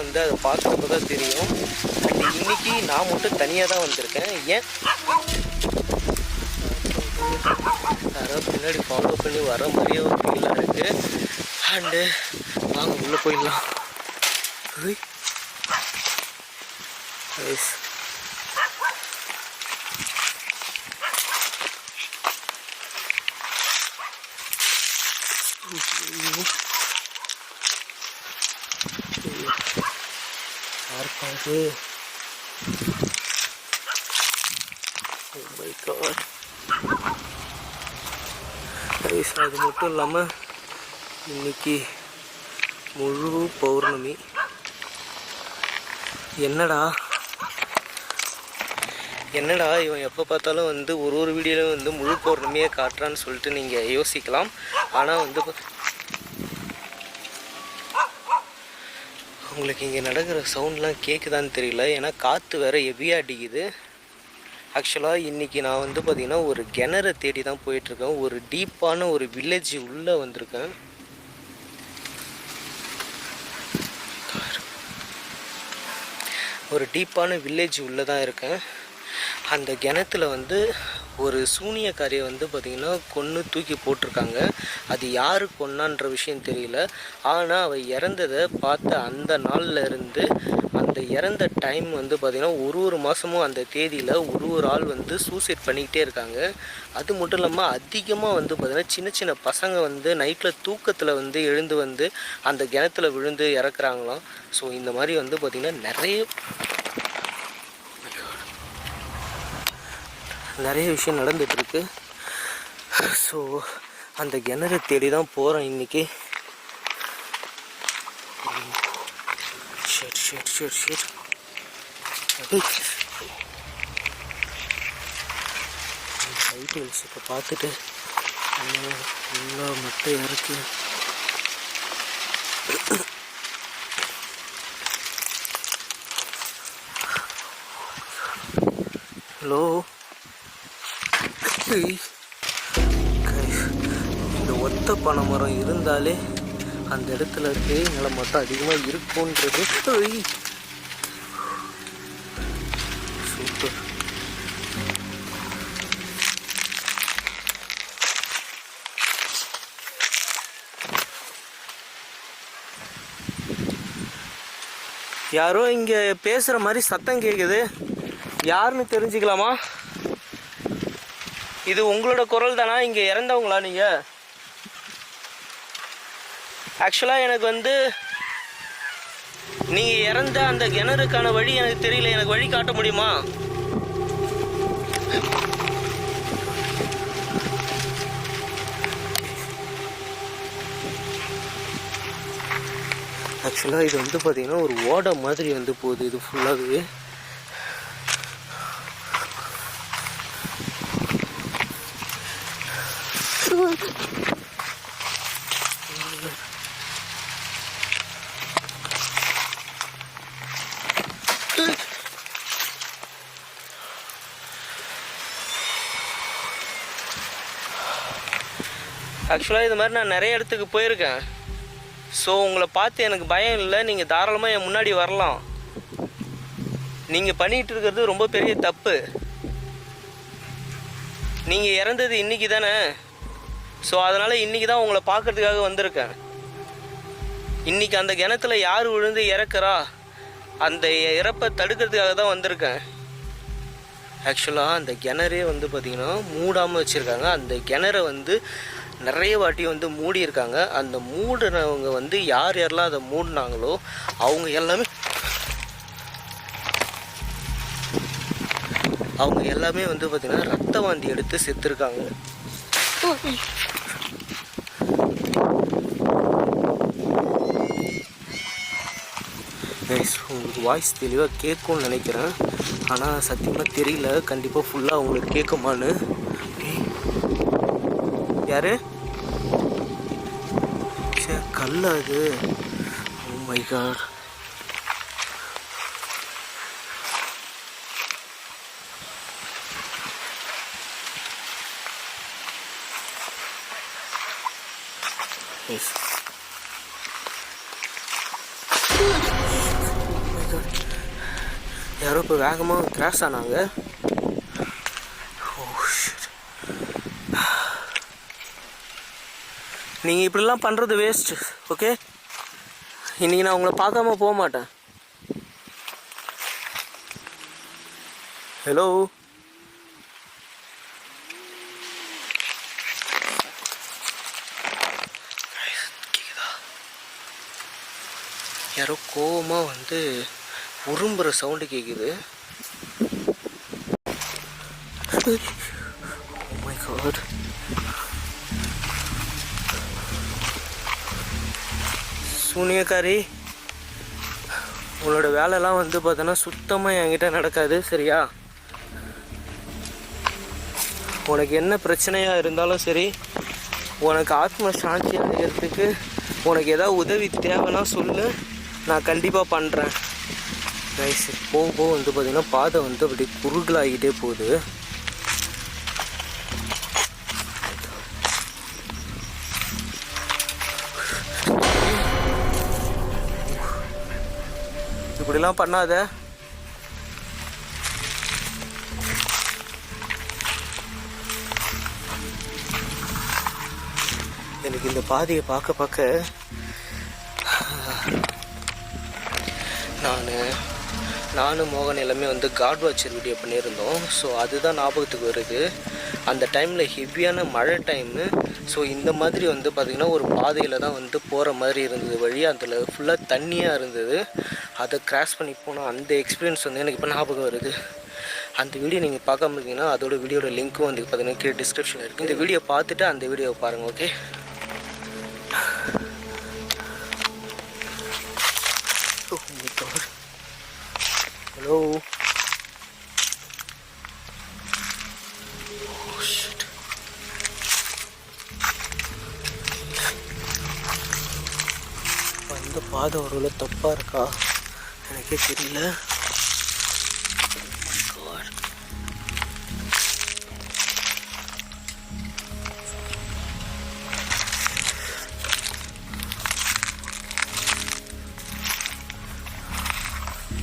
வந்து அதை பார்க்குறப்ப தான் தெரியும். அண்ட் இன்றைக்கி நான் மட்டும் தனியாக தான் வந்திருக்கேன். ஏன் யாராவது பின்னாடி ஃபாலோ பண்ணி வர மாதிரியே ஒரு ஃபீலாக இருக்குது. அண்டு வாங்க உள்ளே போயிடலாம். பார்க்காது. அது மட்டும் இல்லாமல் இன்னைக்கு முழு பௌர்ணமி. என்னடா இவன் எப்போ பார்த்தாலும் வந்து ஒரு வீடியோவில் வந்து முழு பௌர்ணமியை காட்டுறான்னு சொல்லிட்டு நீங்கள் யோசிக்கலாம். ஆனால் வந்து உங்களுக்கு இங்கே நடக்கிற சவுண்ட்லாம் கேட்குதான்னு தெரியல. ஏன்னா காற்று வேறு ஹெவியாக அடிக்குது. ஆக்சுவலாக இன்றைக்கி நான் வந்து பார்த்திங்கன்னா ஒரு கிணறை தேடி தான் போயிட்டுருக்கேன். ஒரு டீப்பான ஒரு வில்லேஜ் உள்ளே வந்திருக்கேன். ஒரு டீப்பான வில்லேஜ் உள்ளே தான் இருக்கேன். அந்த கிணத்துல வந்து ஒரு சூனியக்காரியை வந்து பார்த்திங்கன்னா கொன்று தூக்கி போட்டிருக்காங்க. அது யார் கொன்னான்ற விஷயம் தெரியல. ஆனால் அவள் இறந்ததை பார்த்த அந்த நாளில் இருந்து அந்த இறந்த டைம் வந்து பார்த்திங்கன்னா ஒரு மாதமும் அந்த தேதியில் ஒரு ஆள் வந்து சூசைட் பண்ணிக்கிட்டே இருக்காங்க. அது மட்டும் இல்லாமல் அதிகமாக வந்து பார்த்திங்கன்னா சின்ன சின்ன பசங்க வந்து நைட்டில் தூக்கத்தில் வந்து எழுந்து வந்து அந்த கிணத்துல விழுந்து இறக்குறாங்களாம். ஸோ இந்த மாதிரி வந்து பார்த்திங்கன்னா நிறைய விஷயம் நடந்துகிட்ருக்கு. ஸோ அந்த கிணறு தேடி தான் போகிறேன் இன்றைக்கி. ஷேட் லைட்டு வெளிச்சத்தை பார்த்துட்டு நல்லா மட்டை இறக்கு. ஹலோ, இந்த ஒத்த பனை மரம் இருந்தாலே அந்த இடத்துல பேய்களை மட்டும் அதிகமாக இருக்கும்ன்றது சூப்பர். யாரோ இங்கே பேசுகிற மாதிரி சத்தம் கேட்குது. யாருன்னு தெரிஞ்சுக்கலாமா? இது உங்களோட குரல் தானா? இங்கே இறந்தவங்களா நீங்கள்? ஆக்சுவலாக எனக்கு வந்து நீங்கள் இறந்த அந்த கிணறுக்கான வழி எனக்கு தெரியல. எனக்கு வழி காட்ட முடியுமா? ஆக்சுவலாக இது வந்து பார்த்திங்கன்னா ஒரு ஓடை மாதிரி வந்து போகுது. இது ஃபுல்லாகவே ஆக்சுவலாக இது மாதிரி நான் நிறைய இடத்துக்கு போயிருக்கேன். ஸோ உங்களை பார்த்து எனக்கு பயம் இல்லை. நீங்கள் தாராளமாக என் முன்னாடி வரலாம். நீங்கள் பண்ணிகிட்டு இருக்கிறது ரொம்ப பெரிய தப்பு. நீங்கள் இறந்தது இன்றைக்கி தானே. ஸோ அதனால் இன்றைக்கி தான் உங்களை பார்க்குறதுக்காக வந்திருக்கேன். இன்றைக்கி அந்த கிணத்துல யார் விழுந்து இறக்குறா அந்த இறப்பை தடுக்கிறதுக்காக தான் வந்திருக்கேன். ஆக்சுவலாக அந்த கிணறே வந்து பார்த்திங்கன்னா மூடாமல் வச்சுருக்காங்க. அந்த கிணறை வந்து நிறைய வாட்டி வந்து மூடியிருக்காங்க. அந்த மூடினவங்க வந்து யாரெல்லாம் அதை மூடினாங்களோ அவங்க எல்லாமே வந்து பார்த்திங்கன்னா ரத்த வாந்தி எடுத்து செத்துருக்காங்க. உங்களுக்கு வாய்ஸ் தெளிவாக கேட்கும்னு நினைக்கிறேன். ஆனால் சத்தியமாக தெரியல கண்டிப்பாக ஃபுல்லாக உங்களுக்கு கேட்குமான்னு. யாரு? சரி, கல்லா அது? Oh my God. எஸ் யாரோ இப்போ வேகமாக கிராஸ் ஆனாங்க. நீங்கள் இப்படிலாம் பண்ணுறது வேஸ்ட்டு. ஓகே, இன்றைக்கி நான் உங்களை பார்க்காம போக மாட்டேன். ஹலோ, யாரோ கோவமாக வந்து உரும்புகிற சவுண்டு கேட்குது. Oh my God. சூனியக்காரி, உன்னோட வேலைலாம் வந்து பார்த்தோன்னா சுத்தமாக என்கிட்ட நடக்காது, சரியா? உனக்கு என்ன பிரச்சனையாக இருந்தாலும் சரி, உனக்கு ஆத்ம சாந்தி அடைகிறதுக்கு உனக்கு ஏதாவது உதவி தேவைன்னா சொல்லு, நான் கண்டிப்பாக பண்ணுறேன். ரைஸ் போக வந்து பார்த்திங்கன்னா பாதை வந்து அப்படி குறுகலாகிட்டே போகுது. இப்படிலாம் பண்ணாத. எனக்கு இந்த பாதையை பார்க்க நானும் மோகன் எல்லாமே வந்து காட் வாட்சர் வீடியோ பண்ணியிருந்தோம். ஸோ அதுதான் ஞாபகத்துக்கு வருது. அந்த டைமில் ஹெவியான மழை டைமு. ஸோ இந்த மாதிரி வந்து பார்த்திங்கன்னா ஒரு பாதையில் தான் வந்து போகிற மாதிரி இருந்தது வழி. அதில் ஃபுல்லாக தண்ணியாக இருந்தது. அதை கிராஸ் பண்ணி போனால் அந்த எக்ஸ்பீரியன்ஸ் வந்து எனக்கு இப்போ ஞாபகம் வருது. அந்த வீடியோ நீங்கள் பார்க்காம இருக்கீங்கன்னா அதோட வீடியோட லிங்க்கும் வந்து பார்த்திங்கன்னா கீழே டிஸ்கிரிப்ஷனில் இருக்குது. இந்த வீடியோ பார்த்துட்டு அந்த வீடியோவை பாருங்கள். Okay, hello. அந்த பாதை ஒரு தப்பாக இருக்கா எனக்கே தெரியல.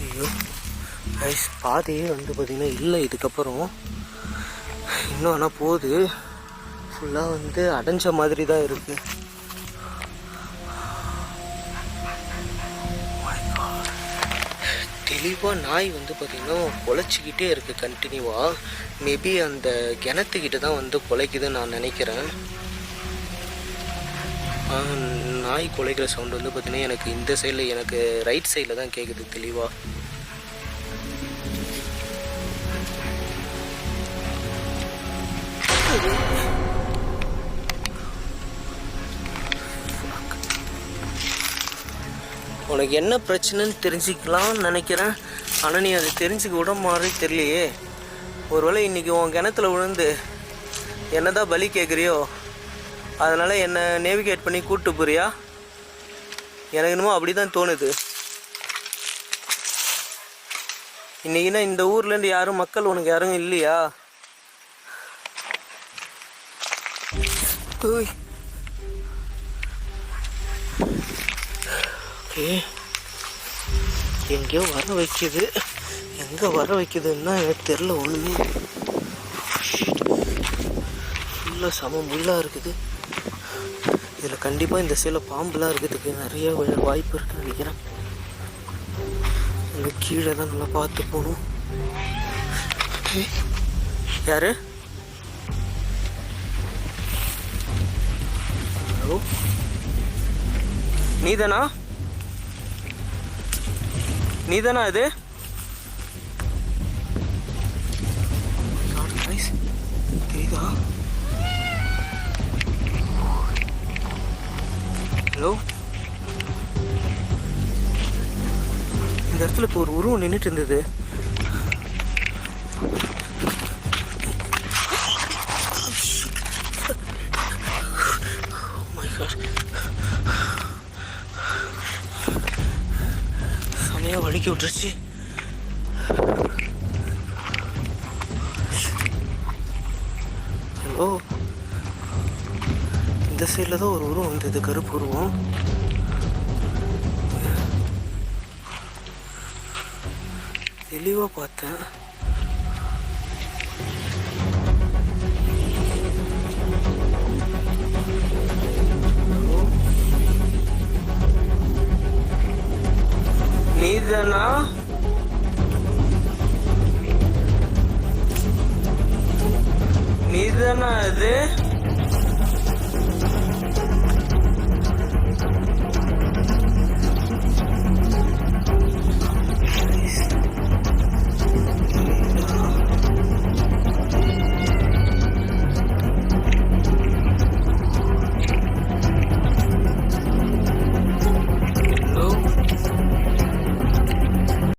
ஐயோ கைஸ், பாதையே வந்து பார்த்திங்கன்னா இல்லை இதுக்கப்புறம். இன்னும் ஆனால் போகுது. ஃபுல்லாக வந்து அடைஞ்ச மாதிரி தான் இருக்குது. தெளிவாக நாய் வந்து பார்த்திங்கன்னா குலைச்சிக்கிட்டே இருக்குது கண்டினியூவாக. மேபி அந்த கிணத்துக்கிட்ட தான் வந்து குலைக்குதுன்னு நான் நினைக்கிறேன். நாய் குலைக்கிற சவுண்டு வந்து பார்த்திங்கன்னா எனக்கு இந்த சைடில், எனக்கு ரைட் சைடில் தான் கேட்குது தெளிவாக. உனக்கு என்ன பிரச்சனைன்னு தெரிஞ்சுக்கலாம்னு நினைக்கிறேன். ஆனால் நீ அதை தெரிஞ்சுக்க விட மாதிரி தெரியலையே. ஒருவேளை இன்றைக்கி உன் கிணத்துல விழுந்து என்னதான் பலி கேட்குறியோ, அதனால் என்னை நேவிகேட் பண்ணி கூப்பிட்டு போறியா? எனக்கு என்னமோ அப்படி தான் தோணுது. இன்றைக்கினா இந்த ஊர்லேருந்து யாரும் மக்கள் உனக்கு யாரும் இல்லையா? ஓகே, எங்கேயோ வர வைக்குது. எங்கே வர வைக்குதுன்னா எனக்கு தெரில ஒன்றுமே. ஃபுல்லாக செம முள்ளாக இருக்குது. இதில் கண்டிப்பாக இந்த சைடில் பாம்புலாம் இருக்கிறதுக்கு நிறைய வாய்ப்பு இருக்குன்னு நினைக்கிறேன். இங்கே கீழே தான் நல்லா பார்த்து போகணும். யாரு? ஹலோ, நீதானா? நீதானா இது? தெரியுதா? ஹலோ, இந்த இடத்துல இப்போ ஒரு உருவம் நின்றுட்டு இருந்தது. செமையா வலிக்கி விட்டுருச்சு. ஹலோ, இந்த சைடில் தான் ஒரு உருவம் வந்தது, கருப்பு உருவம். தெளிவாக பார்த்தேன். நீதானா? நீதானா அது?